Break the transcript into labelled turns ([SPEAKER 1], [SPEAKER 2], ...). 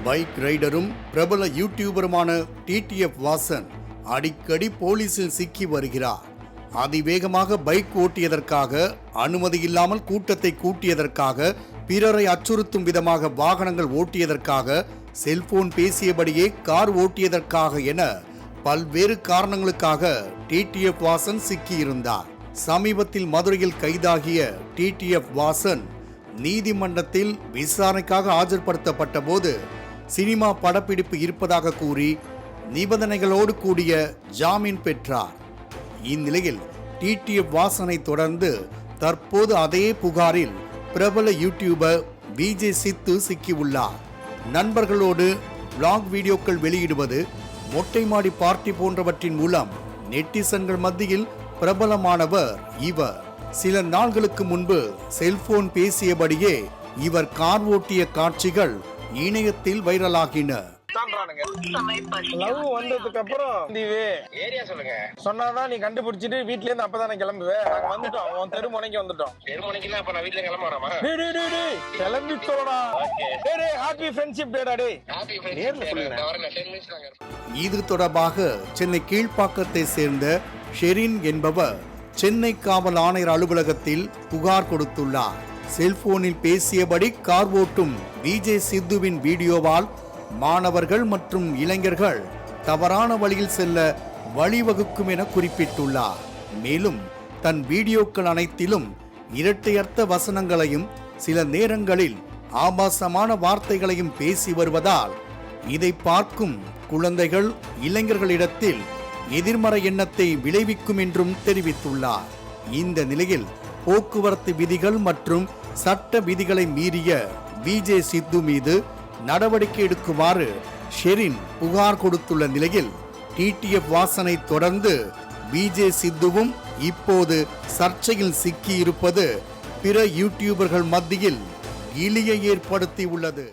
[SPEAKER 1] Bike ரைடரும் பிரபல யூடியூபருமான TTF Vasan அடிக்கடி போலீசில் சிக்கி வருகிறார். அதிவேகமாக பைக் ஓட்டியதற்காக, அனுமதி இல்லாமல் கூட்டத்தை கூட்டியதற்காக, பிறரை அச்சுறுத்தும் விதமாக வாகனங்கள் ஓட்டியதற்காக, செல்போன் பேசியபடியே கார் ஓட்டியதற்காக என பல்வேறு காரணங்களுக்காக டிடிஎஃப் வாசன் சிக்கியிருந்தார். சமீபத்தில் மதுரையில் கைதாகிய டிடிஎஃப் வாசன் நீதிமன்றத்தில் விசாரணைக்காக ஆஜர்படுத்தப்பட்ட போது சினிமா படப்பிடிப்பு இருப்பதாக கூறி நிபந்தனைகளோடு கூடிய ஜாமீன் பெற்றார். இந்நிலையில் டிடிஎஃப் வாசனை தொடர்ந்து தற்போது அதே புகாரில் பிரபல யூடியூபர் விஜே சித்து சிக்கியுள்ளார். நண்பர்களோடு விளாக் வீடியோக்கள் வெளியிடுவது, மொட்டை மாடி பார்ட்டி போன்றவற்றின் மூலம் நெட்டிசன்கள் மத்தியில் பிரபலமானவர் இவர். சில நாள்களுக்கு முன்பு செல்போன் பேசியபடியே இவர் கார் ஓட்டிய காட்சிகள் இணையத்தில் வைரலாகின.
[SPEAKER 2] லவ் வந்ததுக்கு அப்புறம்
[SPEAKER 3] ஏரியா சொல்லுங்க
[SPEAKER 2] சொன்னாதான் நீ கண்டுபிடிச்சிட்டு வீட்ல இருந்து அப்பதானே கிளம்புவேன். நாங்க வந்துட்டோம், உன் தெரு முனைக்கு வந்துட்டோம்.
[SPEAKER 3] தெருமணிக்குன்னா அப்ப நான் வீட்டுல கிளம்புறாமா?
[SPEAKER 2] கிளம்பி சொல்லடா. ஹாப்பி ஃப்ரெண்ட்ஷிப் டேடா. டேய் நேர்ல சொல்லுங்க.
[SPEAKER 1] இது தொடர்பாக சென்னை கீழ்ப்பாக்கத்தை சேர்ந்த ஷெரின் என்பவர் சென்னை காவல் ஆணையர் அலுவலகத்தில் புகார் கொடுத்துள்ளார். செல்போனில் பேசியபடி கார் ஓட்டும் விஜே சித்துவின் வீடியோவால் மாணவர்கள் மற்றும் இளைஞர்கள் தவறான வழியில் செல்ல வழிவகுக்கும் என குறிப்பிட்டுள்ளார். மேலும் தன் வீடியோக்கள் அனைத்திலும் இரட்டையர்த்த வசனங்களையும் சில நேரங்களில் ஆபாசமான வார்த்தைகளையும் பேசி வருவதால் இதை பார்க்கும் குழந்தைகள், இளைஞர்களிடத்தில் எதிர்மறை எண்ணத்தை விளைவிக்கும் என்றும் தெரிவித்துள்ளார். இந்த நிலையில் போக்குவரத்து விதிகள் மற்றும் சட்ட விதிகளை மீறிய விஜே சித்து மீது நடவடிக்கை எடுக்குமாறு ஷெரின் புகார் கொடுத்துள்ள நிலையில் டிடிஎஃப் வாசனை தொடர்ந்து விஜே சித்துவும் இப்போது சர்ச்சையில் சிக்கியிருப்பது பிற யூடியூபர்கள் மத்தியில் இழியை ஏற்படுத்தி உள்ளது.